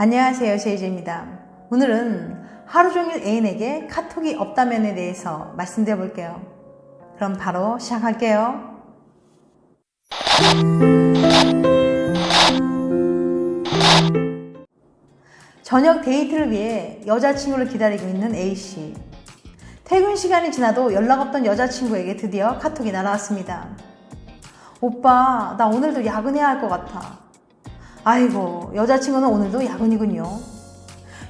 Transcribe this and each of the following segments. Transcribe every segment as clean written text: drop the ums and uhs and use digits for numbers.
안녕하세요, 제이제입니다. 오늘은 하루 종일 애인에게 카톡이 없다면에 대해서 말씀드려 볼게요. 그럼 바로 시작할게요. 저녁 데이트를 위해 여자친구를 기다리고 있는 A씨. 퇴근 시간이 지나도 연락 없던 여자친구에게 드디어 카톡이 날아왔습니다. 오빠, 나 오늘도 야근해야 할 것 같아. 아이고, 여자친구는 오늘도 야근이군요.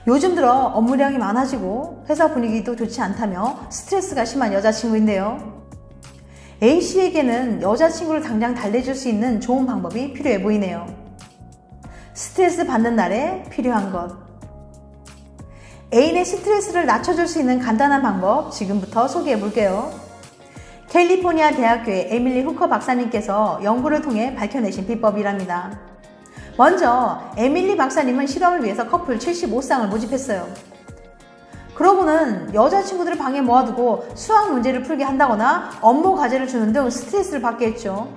요즘 들어 업무량이 많아지고 회사 분위기도 좋지 않다며 스트레스가 심한 여자친구인데요. A씨에게는 여자친구를 당장 달래줄 수 있는 좋은 방법이 필요해 보이네요. 스트레스 받는 날에 필요한 것. 애인의 스트레스를 낮춰줄 수 있는 간단한 방법 지금부터 소개해 볼게요. 캘리포니아 대학교의 에밀리 후커 박사님께서 연구를 통해 밝혀내신 비법이랍니다. 먼저 에밀리 박사님은 실험을 위해서 커플 75쌍을 모집했어요. 그러고는 여자친구들을 방에 모아두고 수학 문제를 풀게 한다거나 업무 과제를 주는 등 스트레스를 받게 했죠.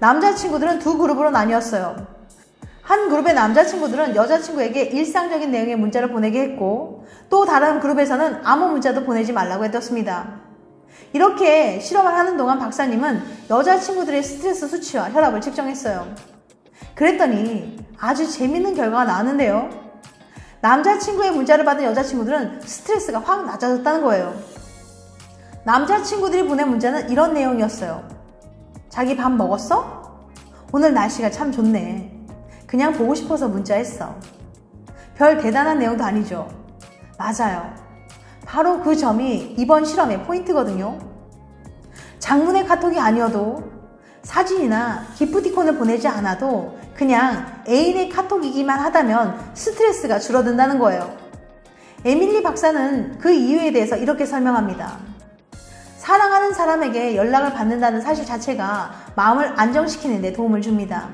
남자친구들은 두 그룹으로 나뉘었어요. 한 그룹의 남자친구들은 여자친구에게 일상적인 내용의 문자를 보내게 했고, 또 다른 그룹에서는 아무 문자도 보내지 말라고 해뒀습니다. 이렇게 실험을 하는 동안 박사님은 여자친구들의 스트레스 수치와 혈압을 측정했어요. 그랬더니 아주 재밌는 결과가 나왔는데요. 남자친구의 문자를 받은 여자친구들은 스트레스가 확 낮아졌다는 거예요. 남자친구들이 보낸 문자는 이런 내용이었어요. 자기 밥 먹었어? 오늘 날씨가 참 좋네. 그냥 보고 싶어서 문자했어. 별 대단한 내용도 아니죠. 맞아요. 바로 그 점이 이번 실험의 포인트거든요. 장문의 카톡이 아니어도 사진이나 기프티콘을 보내지 않아도 그냥 애인의 카톡이기만 하다면 스트레스가 줄어든다는 거예요. 에밀리 박사는 그 이유에 대해서 이렇게 설명합니다. 사랑하는 사람에게 연락을 받는다는 사실 자체가 마음을 안정시키는 데 도움을 줍니다.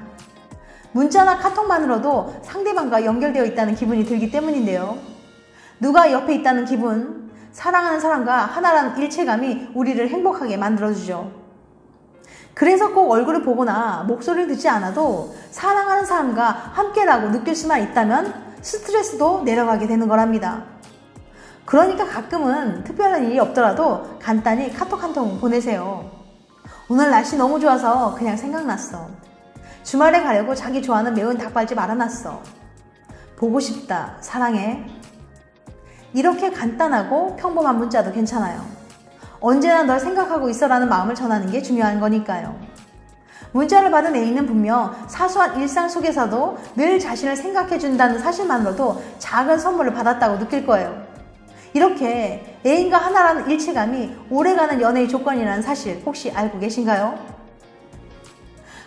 문자나 카톡만으로도 상대방과 연결되어 있다는 기분이 들기 때문인데요. 누가 옆에 있다는 기분, 사랑하는 사람과 하나라는 일체감이 우리를 행복하게 만들어주죠. 그래서 꼭 얼굴을 보거나 목소리를 듣지 않아도 사랑하는 사람과 함께라고 느낄 수만 있다면 스트레스도 내려가게 되는 거랍니다. 그러니까 가끔은 특별한 일이 없더라도 간단히 카톡 한 통 보내세요. 오늘 날씨 너무 좋아서 그냥 생각났어. 주말에 가려고 자기 좋아하는 매운 닭발집 알아놨어. 보고 싶다. 사랑해. 이렇게 간단하고 평범한 문자도 괜찮아요. 언제나 널 생각하고 있어라는 마음을 전하는 게 중요한 거니까요. 문자를 받은 애인은 분명 사소한 일상 속에서도 늘 자신을 생각해준다는 사실만으로도 작은 선물을 받았다고 느낄 거예요. 이렇게 애인과 하나라는 일체감이 오래가는 연애의 조건이라는 사실 혹시 알고 계신가요?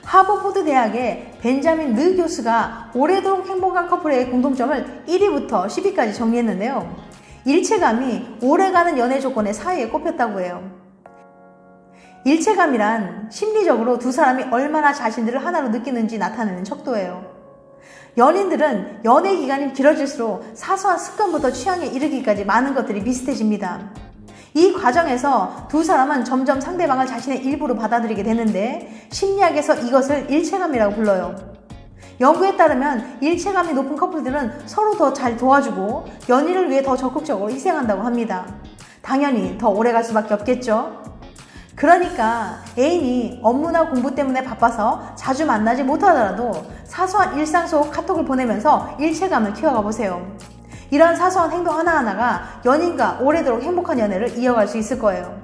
하버포드 대학의 벤자민 르 교수가 오래도록 행복한 커플의 공통점을 1위부터 10위까지 정리했는데요. 일체감이 오래가는 연애 조건의 4위에 꼽혔다고 해요. 일체감이란 심리적으로 두 사람이 얼마나 자신들을 하나로 느끼는지 나타내는 척도예요. 연인들은 연애 기간이 길어질수록 사소한 습관부터 취향에 이르기까지 많은 것들이 비슷해집니다. 이 과정에서 두 사람은 점점 상대방을 자신의 일부로 받아들이게 되는데 심리학에서 이것을 일체감이라고 불러요. 연구에 따르면 일체감이 높은 커플들은 서로 더 잘 도와주고 연인을 위해 더 적극적으로 희생한다고 합니다. 당연히 더 오래갈 수밖에 없겠죠. 그러니까 애인이 업무나 공부 때문에 바빠서 자주 만나지 못하더라도 사소한 일상 속 카톡을 보내면서 일체감을 키워가 보세요. 이런 사소한 행동 하나하나가 연인과 오래도록 행복한 연애를 이어갈 수 있을 거예요.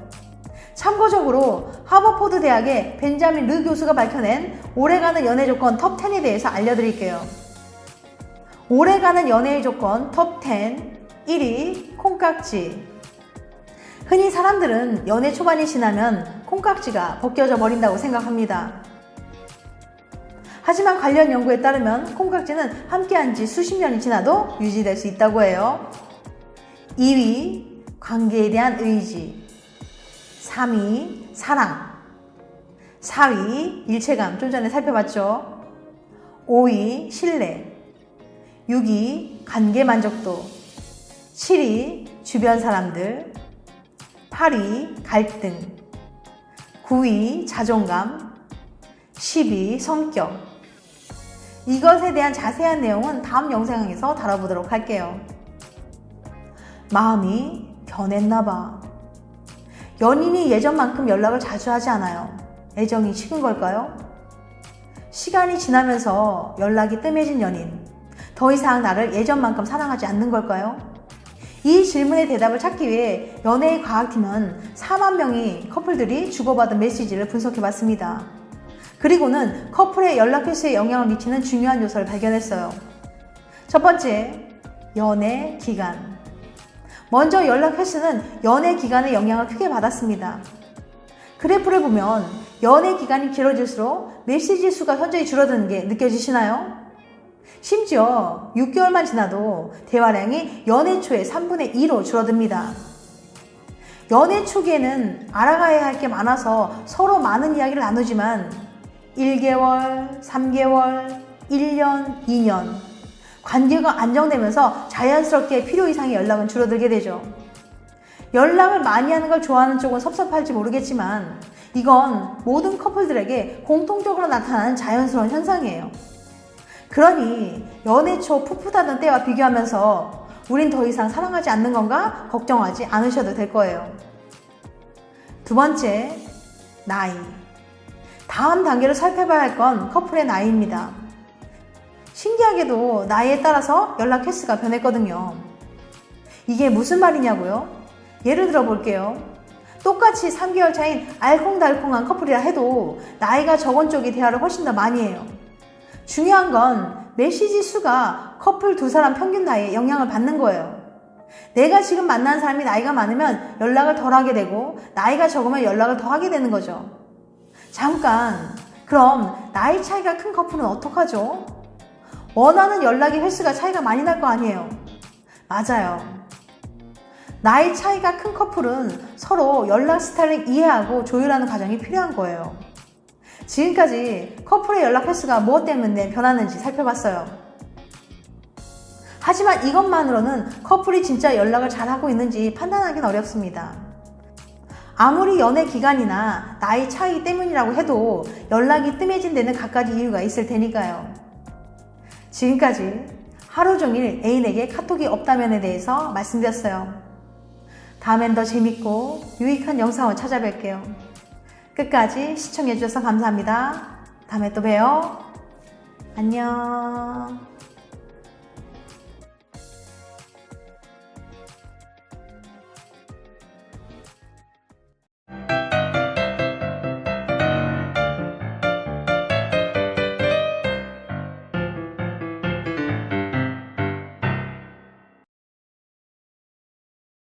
참고적으로 하버포드 대학의 벤자민 르 교수가 밝혀낸 오래가는 연애 조건 톱 10에 대해서 알려드릴게요. 오래가는 연애의 조건 톱 10, 1위 콩깍지. 흔히 사람들은 연애 초반이 지나면 콩깍지가 벗겨져 버린다고 생각합니다. 하지만 관련 연구에 따르면 콩깍지는 함께한 지 수십 년이 지나도 유지될 수 있다고 해요. 2위 관계에 대한 의지. 3위 사랑. 4위 일체감, 좀 전에 살펴봤죠. 5위 신뢰. 6위 관계 만족도. 7위 주변 사람들. 8위 갈등. 9위 자존감. 10위 성격. 이것에 대한 자세한 내용은 다음 영상에서 다뤄보도록 할게요. 마음이 변했나봐. 연인이 예전만큼 연락을 자주 하지 않아요. 애정이 식은 걸까요? 시간이 지나면서 연락이 뜸해진 연인. 더 이상 나를 예전만큼 사랑하지 않는 걸까요? 이 질문의 대답을 찾기 위해 연예의 과학팀은 4만 명의 커플들이 주고받은 메시지를 분석해봤습니다. 그리고는 커플의 연락 횟수에 영향을 미치는 중요한 요소를 발견했어요. 첫 번째, 연애 기간. 먼저 연락 횟수는 연애 기간의 영향을 크게 받았습니다. 그래프를 보면 연애 기간이 길어질수록 메시지 수가 현저히 줄어드는 게 느껴지시나요? 심지어 6개월만 지나도 대화량이 연애 초의 3분의 2로 줄어듭니다. 연애 초기에는 알아가야 할 게 많아서 서로 많은 이야기를 나누지만 1개월, 3개월, 1년, 2년 관계가 안정되면서 자연스럽게 필요 이상의 연락은 줄어들게 되죠. 연락을 많이 하는 걸 좋아하는 쪽은 섭섭할지 모르겠지만 이건 모든 커플들에게 공통적으로 나타나는 자연스러운 현상이에요. 그러니 연애 초 풋풋하던 때와 비교하면서 우린 더 이상 사랑하지 않는 건가 걱정하지 않으셔도 될 거예요. 두 번째, 나이. 다음 단계로 살펴봐야 할 건 커플의 나이입니다. 신기하게도 나이에 따라서 연락 횟수가 변했거든요. 이게 무슨 말이냐고요? 예를 들어 볼게요. 똑같이 3개월 차인 알콩달콩한 커플이라 해도 나이가 적은 쪽이 대화를 훨씬 더 많이 해요. 중요한 건 메시지 수가 커플 두 사람 평균 나이에 영향을 받는 거예요. 내가 지금 만난 사람이 나이가 많으면 연락을 덜 하게 되고 나이가 적으면 연락을 더 하게 되는 거죠. 잠깐, 그럼 나이 차이가 큰 커플은 어떡하죠? 원하는 연락의 횟수가 차이가 많이 날 거 아니에요? 맞아요. 나이 차이가 큰 커플은 서로 연락 스타일을 이해하고 조율하는 과정이 필요한 거예요. 지금까지 커플의 연락 횟수가 무엇 때문에 변하는지 살펴봤어요. 하지만 이것만으로는 커플이 진짜 연락을 잘하고 있는지 판단하기는 어렵습니다. 아무리 연애 기간이나 나이 차이 때문이라고 해도 연락이 뜸해진 데는 갖가지 이유가 있을 테니까요. 지금까지 하루 종일 애인에게 카톡이 없다면에 대해서 말씀드렸어요. 다음엔 더 재밌고 유익한 영상을 찾아뵐게요. 끝까지 시청해주셔서 감사합니다. 다음에 또 봬요. 안녕.